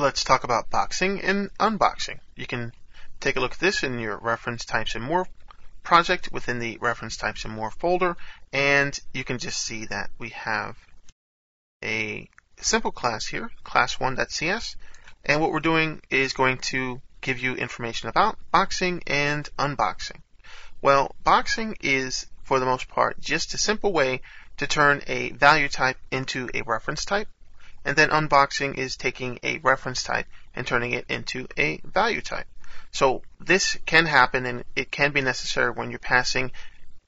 Let's talk about boxing and unboxing. You can take a look at this in your Reference Types and More project within the Reference Types and More folder, and you can just see that we have a simple class here, class1.cs, and what we're doing is going to give you information about boxing and unboxing. Well, boxing is, for the most part, just a simple way to turn a value type into a reference type, and then unboxing is taking a reference type and turning it into a value type. So this can happen, and it can be necessary when you're passing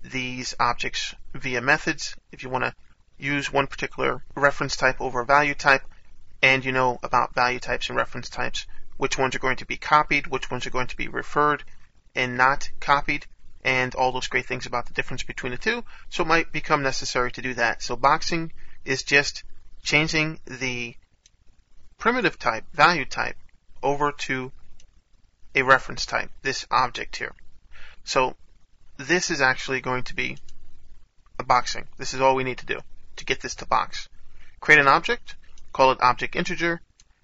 these objects via methods. If you want to use one particular reference type over a value type, and you know about value types and reference types, which ones are going to be copied, which ones are going to be referred and not copied, and all those great things about the difference between the two. So it might become necessary to do that. So boxing is just changing the primitive type, value type, over to a reference type, this object here. So this is actually going to be a boxing. This is all we need to do to get this to box. Create an object, call it object integer,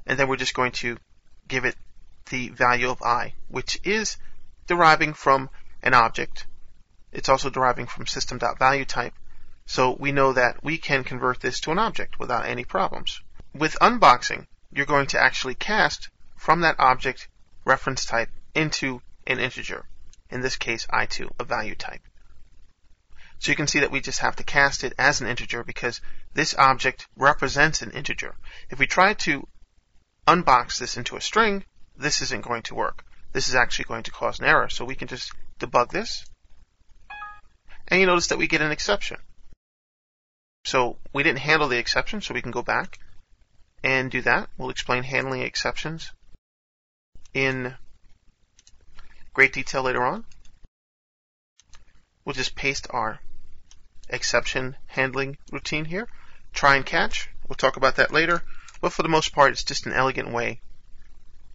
and then we're just going to give it the value of I, which is deriving from an object. It's also deriving from system.valueType. So we know that we can convert this to an object without any problems. With unboxing, you're going to actually cast from that object reference type into an integer. In this case, I2, a value type. So you can see that we just have to cast it as an integer because this object represents an integer. If we try to unbox this into a string, this isn't going to work. This is actually going to cause an error. So we can just debug this. And you notice that we get an exception. So we didn't handle the exception, so we can go back and do that. We'll explain handling exceptions in great detail later on. We'll just paste our exception handling routine here. Try and catch. We'll talk about that later. But for the most part, it's just an elegant way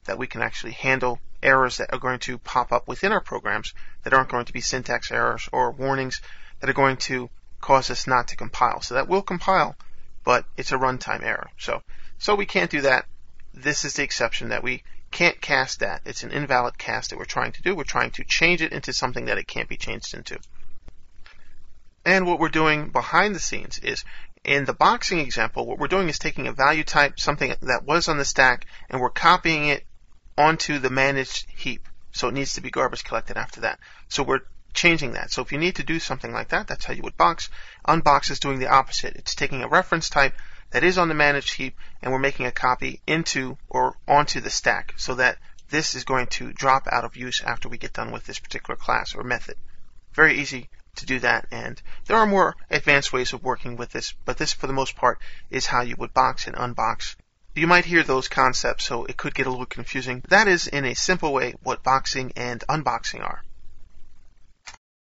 that we can actually handle errors that are going to pop up within our programs that aren't going to be syntax errors or warnings that are going to cause us not to compile. So that will compile, but it's a runtime error. So we can't do that. This is the exception that we can't cast that. It's an invalid cast that we're trying to do. We're trying to change it into something that it can't be changed into. And what we're doing behind the scenes is, in the boxing example, what we're doing is taking a value type, something that was on the stack, and we're copying it onto the managed heap. So it needs to be garbage collected after that. So we're changing that. So if you need to do something like that, that's how you would box. Unbox is doing the opposite. It's taking a reference type that is on the managed heap, and we're making a copy into or onto the stack so that this is going to drop out of use after we get done with this particular class or method. Very easy to do that, and there are more advanced ways of working with this, but this, for the most part, is how you would box and unbox. You might hear those concepts, so it could get a little confusing. That is, in a simple way, what boxing and unboxing are.